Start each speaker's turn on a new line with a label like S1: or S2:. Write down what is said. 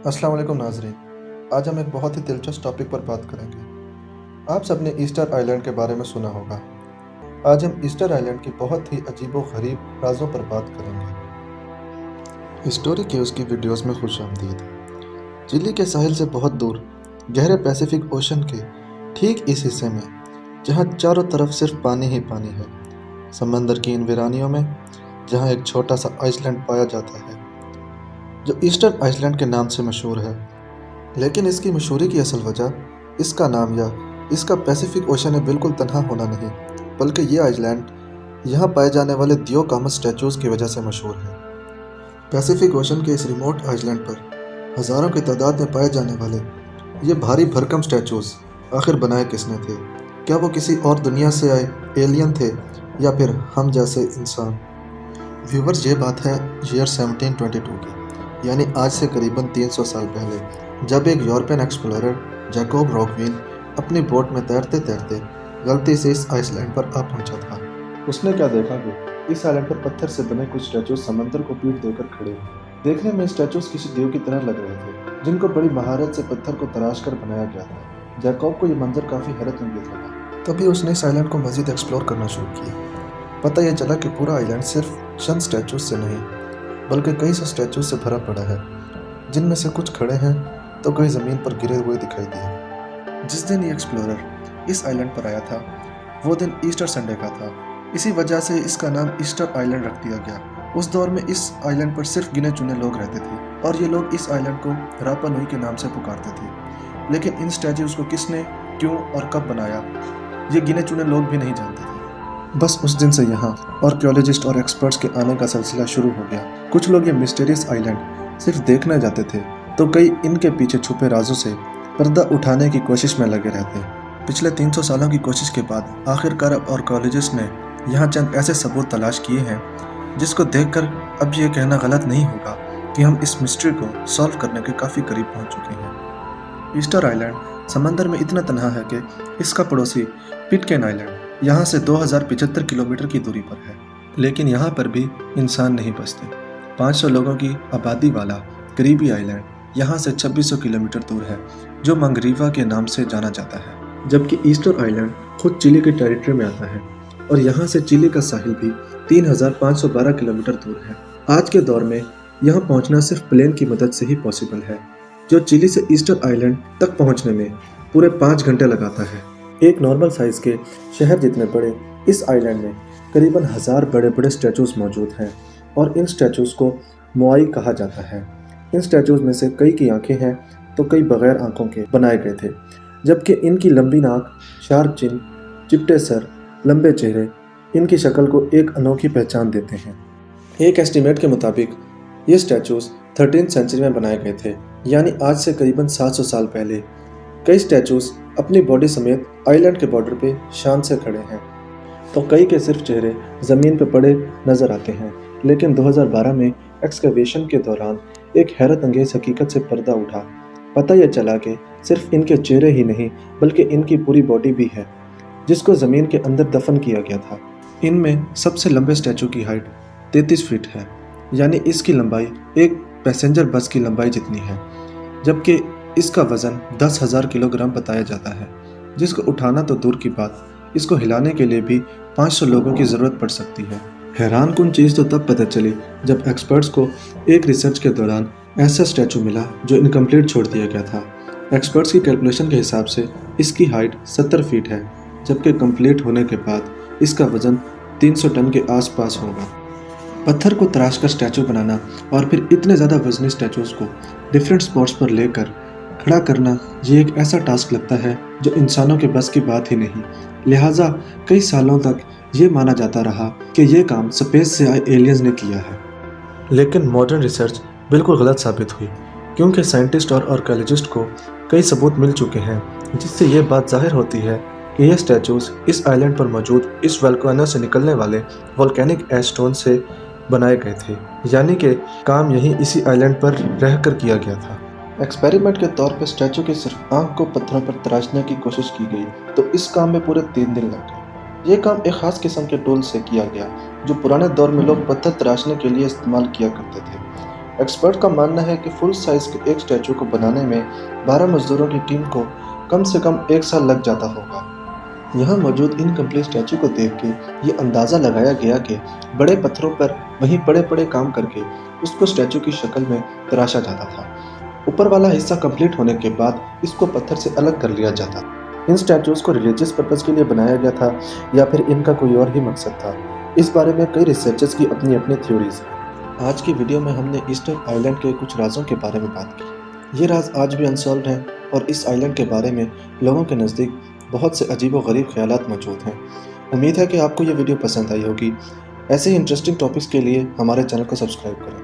S1: अस्सलाम वालेकुम नाज़रीन। आज हम एक बहुत ही दिलचस्प टॉपिक पर बात करेंगे। आप सबने ईस्टर आइलैंड के बारे में सुना होगा। आज हम ईस्टर आइलैंड की बहुत ही अजीबो-गरीब राज़ों पर बात करेंगे। स्टोरी के उसकी वीडियोस में खुशामदीद। चिली के साहिल से बहुत दूर, गहरे पैसिफिक ओशन के ठीक इस हिस्से में, जहाँ चारों तरफ सिर्फ पानी ही पानी है, समंदर की इन वीरानियों में, जहाँ एक छोटा सा आइसलैंड पाया जाता है, जो ईस्टर आइसलैंड के नाम से मशहूर है। लेकिन इसकी मशहूरी की असल वजह इसका नाम या इसका पैसिफिक ओशन में बिल्कुल तन्हा होना नहीं, बल्कि ये आइलैंड यहाँ पाए जाने वाले दियो कामत स्टैचूज़ की वजह से मशहूर है। पैसिफिक ओशन के इस रिमोट आइलैंड पर हज़ारों की तादाद में पाए जाने वाले ये भारी भरकम स्टैचूज़ आखिर बनाए किसने थे? क्या वो किसी और दुनिया से आए एलियन थे या फिर हम जैसे इंसान? व्यूवर्स, ये बात है ईयर 1722 की, यानी आज से करीबन 300 साल पहले, जब एक यूरोपियन एक्सप्लोरर जैकोब रॉकवीन अपनी बोट में तैरते तैरते गलती से इस आइसलैंड पर आ पहुंचा था। उसने क्या देखा कि इस आइलैंड पर पत्थर से बने कुछ स्टैचूज समंदर को पीठ देकर खड़े हैं। देखने में स्टैचूज किसी देव की तरह लग रहे थे, जिनको बड़ी महारत से पत्थर को तराश कर बनाया गया था। जैकोब को यह मंजर काफी हैरत अंगेज लगा। तभी उसने इस आइलैंड को मजीद एक्सप्लोर करना शुरू किया। पता यह चला कि पूरा आइलैंड सिर्फ चंद स्टैचूज से नहीं, बल्कि कई सौ स्टैचूज से भरा पड़ा है, जिनमें से कुछ खड़े हैं तो कई ज़मीन पर गिरे हुए दिखाई दिए। जिस दिन ये एक्सप्लोरर इस आइलैंड पर आया था, वो दिन ईस्टर संडे का था। इसी वजह से इसका नाम ईस्टर आइलैंड रख दिया गया। उस दौर में इस आइलैंड पर सिर्फ गिने चुने लोग रहते थे, और ये लोग इस आइलैंड को रापा नुई के नाम से पुकारते थे। लेकिन इन स्टैचूज़ को किसने, क्यों और कब बनाया, ये गिने चुने लोग भी नहीं जानते थे। बस उस दिन से यहाँ आर्कियोलॉजिस्ट और एक्सपर्ट्स के आने का सिलसिला शुरू हो गया। कुछ लोग ये मिस्टीरियस आइलैंड सिर्फ देखने जाते थे, तो कई इनके पीछे छुपे राजों से पर्दा उठाने की कोशिश में लगे रहते। पिछले 300 सालों की कोशिश के बाद आखिरकार अब आर्कियोलॉजिस्ट ने यहाँ चंद ऐसे सबूत तलाश किए हैं, जिसको देखकर अब ये कहना गलत नहीं होगा कि हम इस मिस्ट्री को सॉल्व करने के काफ़ी करीब पहुँच चुके हैं। ईस्टर आइलैंड समंदर में इतना तन्हा है कि इसका पड़ोसी पिटकेन आइलैंड यहाँ से 2075 किलोमीटर की दूरी पर है। लेकिन यहाँ पर भी इंसान नहीं बसते। 500 लोगों की आबादी वाला करीबी आइलैंड यहाँ से 2600 किलोमीटर दूर है, जो मंगरीवा के नाम से जाना जाता है। जबकि ईस्टर आइलैंड खुद चिली के टेरिटरी में आता है, और यहाँ से चिली का साहिल भी 3512 किलोमीटर दूर है। आज के दौर में यहाँ पहुँचना सिर्फ प्लेन की मदद से ही पॉसिबल है, जो चिली से ईस्टर आइलैंड तक पहुँचने में पूरे 5 घंटे लगाता है। एक नॉर्मल साइज के शहर जितने बड़े इस आइलैंड में करीबन 1000 बड़े बड़े स्टैचूज मौजूद हैं, और इन स्टैचूज को मोआई कहा जाता है। इन स्टैचूज में से कई की आंखें हैं तो कई बगैर आंखों के बनाए गए थे, जबकि इनकी लंबी नाक, शार्प चिन, चिपटे सर, लंबे चेहरे इनकी शक्ल को एक अनोखी पहचान देते हैं। एक एस्टीमेट के मुताबिक ये स्टैचूज 13th सेंचुरी में बनाए गए थे, यानी आज से करीबन 700 साल पहले। कई स्टैचूज अपनी बॉडी समेत आइलैंड के बॉर्डर पे शान से खड़े हैं, तो कई के सिर्फ चेहरे ज़मीन पर पड़े नजर आते हैं। लेकिन 2012 में एक्सकवेशन के दौरान एक हैरत अंगेज हकीकत से पर्दा उठा। पता यह चला कि सिर्फ इनके चेहरे ही नहीं, बल्कि इनकी पूरी बॉडी भी है, जिसको ज़मीन के अंदर दफन किया गया था। इनमें सबसे लंबे स्टैचू की हाइट 33 फीट है, यानी इसकी लंबाई एक पैसेंजर बस की लंबाई जितनी है, जबकि इसका वज़न 10,000 किलोग्राम बताया जाता है, जिसको उठाना तो दूर की बात, इसको हिलाने के लिए भी 500 लोगों की ज़रूरत पड़ सकती है। हैरान कुन चीज़ तो तब पता चली जब एक्सपर्ट्स को एक रिसर्च के दौरान ऐसा स्टैचू मिला जो इनकम्प्लीट छोड़ दिया गया था। एक्सपर्ट्स की कैलकुलेशन के हिसाब से इसकी हाइट 70 फीट है, जबकि कंप्लीट होने के बाद इसका वज़न 300 टन के आसपास होगा। पत्थर को तराश कर स्टैचू बनाना और फिर इतने ज़्यादा वजनी स्टैचूज़ को डिफरेंट स्पॉट्स पर लेकर खड़ा करना, ये एक ऐसा टास्क लगता है जो इंसानों के बस की बात ही नहीं। लिहाजा कई सालों तक ये माना जाता रहा कि ये काम स्पेस से आए एलियंस ने किया है। लेकिन मॉडर्न रिसर्च बिल्कुल गलत साबित हुई, क्योंकि साइंटिस्ट और आर्कियोलॉजिस्ट को कई सबूत मिल चुके हैं, जिससे ये बात जाहिर होती है कि ये स्टैचूज़ इस आइलैंड पर मौजूद इस वोल्केनो से निकलने वाले वोल्केनिक ऐश स्टोन से बनाए गए थे, यानी कि काम यहीं इसी आइलैंड पर रहकर किया गया था। एक्सपेरिमेंट के तौर पर स्टैचू की सिर्फ आंख को पत्थरों पर तराशने की कोशिश की गई, तो इस काम में पूरे 3 दिन लग गए। ये काम एक खास किस्म के टूल से किया गया, जो पुराने दौर में लोग पत्थर तराशने के लिए इस्तेमाल किया करते थे। एक्सपर्ट का मानना है कि फुल साइज के एक स्टैचू को बनाने में 12 मजदूरों की टीम को कम से कम 1 साल लग जाता होगा। यहाँ मौजूद इनकम्प्लीट स्टैचू को देख के ये अंदाज़ा लगाया गया कि बड़े पत्थरों पर वहीं बड़े-बड़े काम करके उसको स्टैचू की शक्ल में तराशा जाता था। ऊपर वाला हिस्सा कंप्लीट होने के बाद इसको पत्थर से अलग कर लिया जाता। इन स्टैचूज़ को रिलीजियस पर्पज़ के लिए बनाया गया था या फिर इनका कोई और ही मकसद था। इस बारे में कई रिसर्चर्स की अपनी-अपनी थ्योरीज़ हैं। आज की वीडियो में हमने ईस्टर आइलैंड के कुछ राज़ों के बारे में बात की। ये राज आज भी अनसॉल्व्ड हैं और इस आइलैंड के बारे में लोगों के नज़दीक बहुत से अजीब-व-गरीब ख़यालात मौजूद हैं। उम्मीद है कि आपको ये वीडियो पसंद आई होगी। ऐसे ही इंटरेस्टिंग टॉपिक्स के लिए हमारे चैनल को सब्सक्राइब करें।